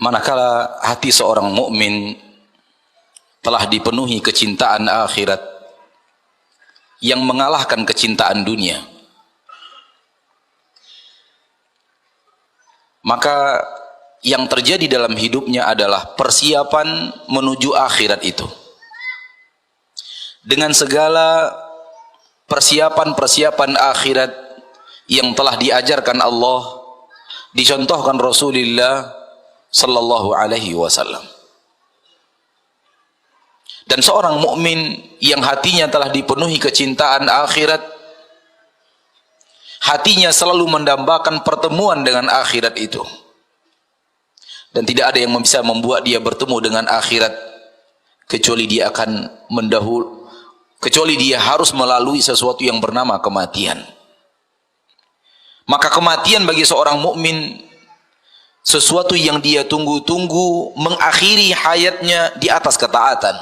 Manakala hati seorang mukmin telah dipenuhi kecintaan akhirat yang mengalahkan kecintaan dunia, maka yang terjadi dalam hidupnya adalah persiapan menuju akhirat itu. Dengan segala persiapan-persiapan akhirat yang telah diajarkan Allah, dicontohkan Rasulullah sallallahu alaihi wasallam. Dan seorang mukmin yang hatinya telah dipenuhi kecintaan akhirat, hatinya selalu mendambakan pertemuan dengan akhirat itu. Dan tidak ada yang bisa membuat dia bertemu dengan akhirat kecuali dia akan kecuali dia harus melalui sesuatu yang bernama kematian. Maka kematian bagi seorang mukmin sesuatu yang dia tunggu-tunggu, mengakhiri hayatnya di atas ketaatan.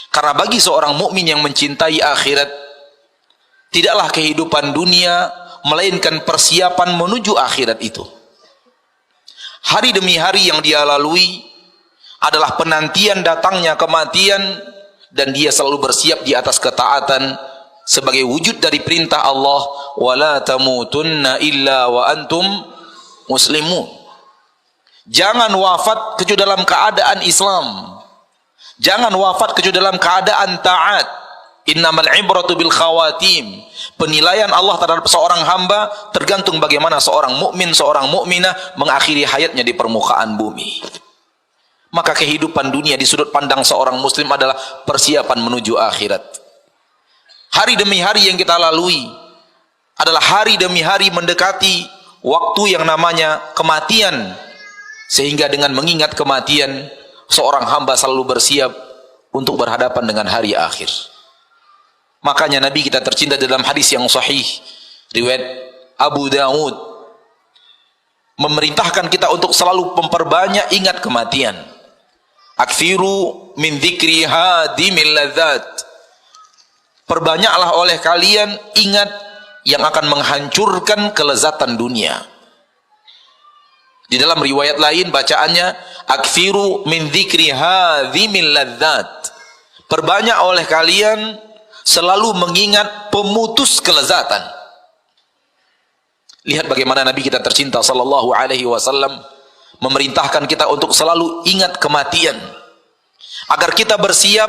Karena bagi seorang mukmin yang mencintai akhirat, tidaklah kehidupan dunia melainkan persiapan menuju akhirat itu. Hari demi hari yang dia lalui adalah penantian datangnya kematian, dan dia selalu bersiap di atas ketaatan sebagai wujud dari perintah Allah, wala tamutunna illa wa antum muslimun. Jangan wafat kecuali dalam keadaan Islam. Jangan wafat kecuali dalam keadaan taat. Innamal ibratu bil khawatim. Penilaian Allah terhadap seorang hamba tergantung bagaimana seorang mukmin, seorang mukminah mengakhiri hayatnya di permukaan bumi. Maka kehidupan dunia di sudut pandang seorang muslim adalah persiapan menuju akhirat. Hari demi hari yang kita lalui adalah hari demi hari mendekati waktu yang namanya kematian, sehingga dengan mengingat kematian seorang hamba selalu bersiap untuk berhadapan dengan hari akhir. Makanya Nabi kita tercinta dalam hadis yang sahih riwayat Abu Dawud memerintahkan kita untuk selalu memperbanyak ingat kematian. Aktsiru min dzikri hadimil ladzat. Perbanyaklah oleh kalian ingat yang akan menghancurkan kelezatan dunia. Di dalam riwayat lain bacaannya aktsiru min dzikri hadimil ladzat. Perbanyak oleh kalian selalu mengingat pemutus kelezatan. Lihat bagaimana Nabi kita tercinta sallallahu alaihi wasallam memerintahkan kita untuk selalu ingat kematian, agar kita bersiap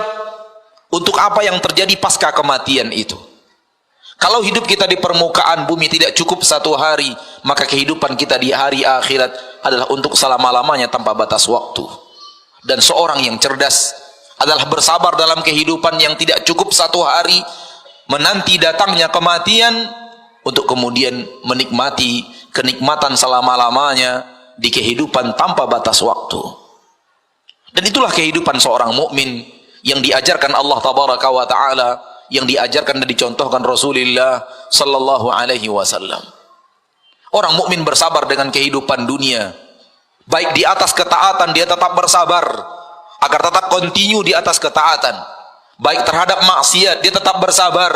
untuk apa yang terjadi pasca kematian itu. Kalau hidup kita di permukaan bumi tidak cukup satu hari, maka kehidupan kita di hari akhirat adalah untuk selama-lamanya tanpa batas waktu. Dan seorang yang cerdas adalah bersabar dalam kehidupan yang tidak cukup satu hari, menanti datangnya kematian untuk kemudian menikmati kenikmatan selama-lamanya di kehidupan tanpa batas waktu. Dan itulah kehidupan seorang mukmin yang diajarkan Allah tabaraka wa taala, yang diajarkan dan dicontohkan Rasulullah sallallahu alaihi wasallam. Orang mukmin bersabar dengan kehidupan dunia, baik di atas ketaatan dia tetap bersabar agar tetap kontinu di atas ketaatan, baik terhadap maksiat dia tetap bersabar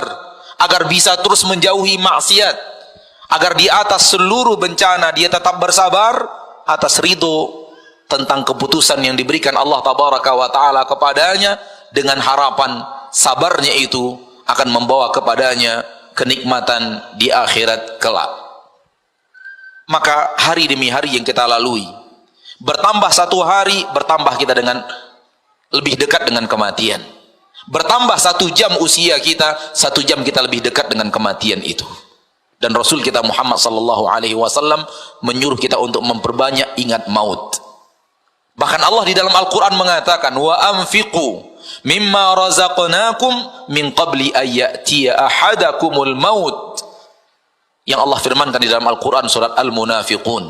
agar bisa terus menjauhi maksiat, agar di atas seluruh bencana dia tetap bersabar atas ridho tentang keputusan yang diberikan Allah tabaraka wa taala kepadanya, dengan harapan sabarnya itu akan membawa kepadanya kenikmatan di akhirat kelak. Maka hari demi hari yang kita lalui, bertambah satu hari, bertambah kita dengan lebih dekat dengan kematian. Bertambah satu jam usia kita, satu jam kita lebih dekat dengan kematian itu. Dan Rasul kita Muhammad sallallahu alaihi wasallam menyuruh kita untuk memperbanyak ingat maut. Bahkan Allah di dalam Al-Quran mengatakan, wa anfiqu mimma razaqnakum min qabli ayyatiya ahadakumul maut. Yang Allah firmankan di dalam Al-Quran surat Al-Munafiqun.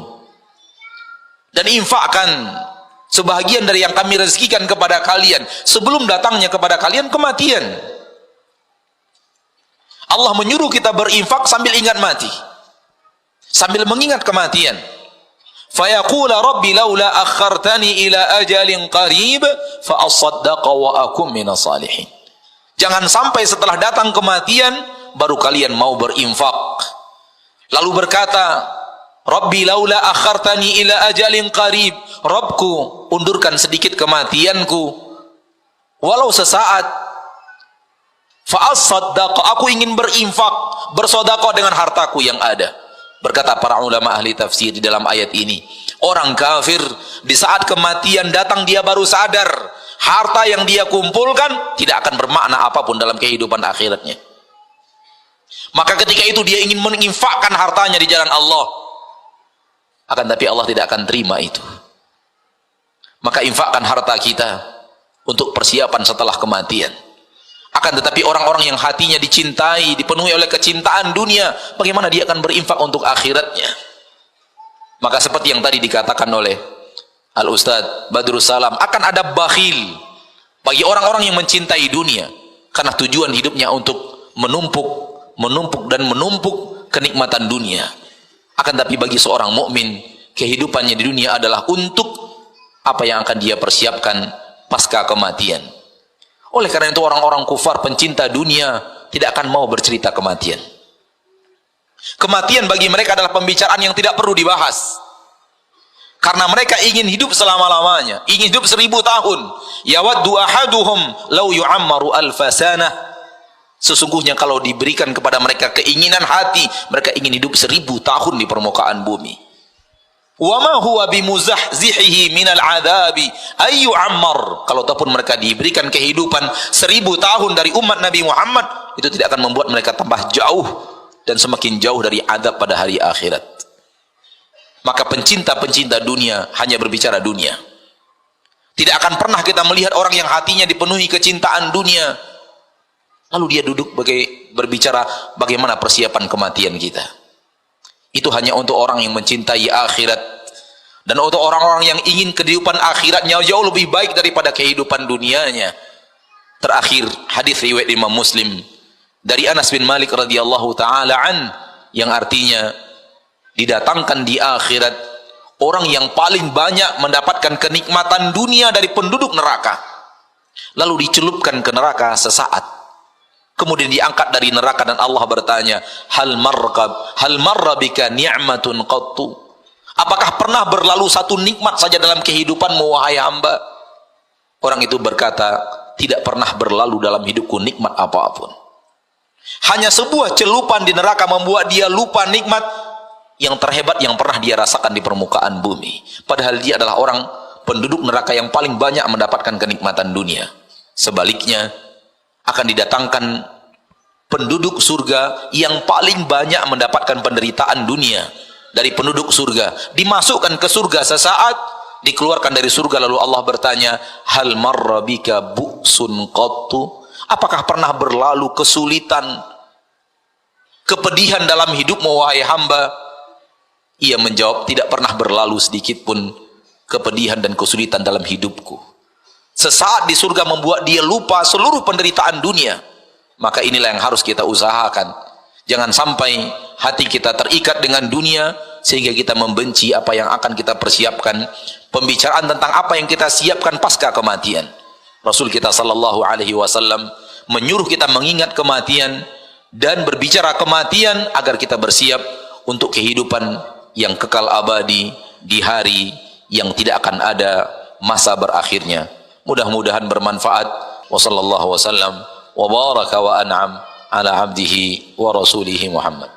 Dan infakkan sebahagian dari yang kami rezekikan kepada kalian sebelum datangnya kepada kalian kematian. Allah menyuruh kita berinfak sambil ingat mati, sambil mengingat kematian. Fayaqula rabbi laula akhartani ila ajalin qarib fa asaddaqa wa akum minas salihin. Jangan sampai setelah datang kematian baru kalian mau berinfak. Lalu berkata Rabbi laula akhartani ila ajalin qarib. Rabbku, undurkan sedikit kematianku walau sesaat. Fa'as-saddaqa, aku ingin berinfak, bersedekah dengan hartaku yang ada. Berkata para ulama ahli tafsir di dalam ayat ini, orang kafir di saat kematian datang dia baru sadar harta yang dia kumpulkan tidak akan bermakna apapun dalam kehidupan akhiratnya. Maka ketika itu dia ingin menginfakkan hartanya di jalan Allah, akan tapi Allah tidak akan terima itu. Maka infakkan harta kita untuk persiapan setelah kematian. Akan tetapi orang-orang yang hatinya dicintai, dipenuhi oleh kecintaan dunia, bagaimana dia akan berinfak untuk akhiratnya? Maka seperti yang tadi dikatakan oleh Al-Ustadz Badrus Salam, akan ada bakhil bagi orang-orang yang mencintai dunia, karena tujuan hidupnya untuk menumpuk dan menumpuk kenikmatan dunia. Akan tapi bagi seorang mukmin, kehidupannya di dunia adalah untuk apa yang akan dia persiapkan pasca kematian. Oleh karena itu orang-orang kufar pencinta dunia tidak akan mau bercerita kematian. Kematian bagi mereka adalah pembicaraan yang tidak perlu dibahas. Karena mereka ingin hidup selama-lamanya, ingin hidup 1000 tahun. Yawaddu ahaduhum law yu'ammaru alfa sanah. Sesungguhnya kalau diberikan kepada mereka keinginan hati, mereka ingin hidup 1000 tahun di permukaan bumi. Wa ma huwa bimuzahzihihi minal adabi ay yu'ammar. Kalau ataupun mereka diberikan kehidupan 1000 tahun dari umat Nabi Muhammad, itu tidak akan membuat mereka tambah jauh dan semakin jauh dari adab pada hari akhirat. Maka pencinta-pencinta dunia hanya berbicara dunia. Tidak akan pernah kita melihat orang yang hatinya dipenuhi kecintaan dunia lalu dia duduk berbicara bagaimana persiapan kematian kita. Itu hanya untuk orang yang mencintai akhirat dan untuk orang-orang yang ingin kehidupan akhiratnya jauh lebih baik daripada kehidupan dunianya. Terakhir, hadis riwayat Imam Muslim dari Anas bin Malik radhiyallahu taala an, yang artinya didatangkan di akhirat orang yang paling banyak mendapatkan kenikmatan dunia dari penduduk neraka, lalu dicelupkan ke neraka sesaat. Kemudian diangkat dari neraka dan Allah bertanya, hal marra bika ni'matun qattu? Apakah pernah berlalu satu nikmat saja dalam kehidupanmu wahai hamba? Orang itu berkata, tidak pernah berlalu dalam hidupku nikmat apapun. Hanya sebuah celupan di neraka membuat dia lupa nikmat yang terhebat yang pernah dia rasakan di permukaan bumi. Padahal dia adalah orang penduduk neraka yang paling banyak mendapatkan kenikmatan dunia. Sebaliknya, akan didatangkan penduduk surga yang paling banyak mendapatkan penderitaan dunia dari penduduk surga, dimasukkan ke surga sesaat, dikeluarkan dari surga, lalu Allah bertanya, hal marra bika bu'sun qattu? Apakah pernah berlalu kesulitan, kepedihan dalam hidupmu wahai hamba? Ia menjawab, tidak pernah berlalu sedikit pun kepedihan dan kesulitan dalam hidupku. Sesaat di surga membuat dia lupa seluruh penderitaan dunia. Maka inilah yang harus kita usahakan. Jangan sampai hati kita terikat dengan dunia sehingga kita membenci apa yang akan kita persiapkan. Pembicaraan tentang apa yang kita siapkan pasca kematian. Rasul kita sallallahu alaihi wasallam menyuruh kita mengingat kematian dan berbicara kematian agar kita bersiap untuk kehidupan yang kekal abadi di hari yang tidak akan ada masa berakhirnya. Mudah-mudahan bermanfaat. Wa sallallahu wasallam wa baraka wa an'am ala abdihi wa rasulihi Muhammad.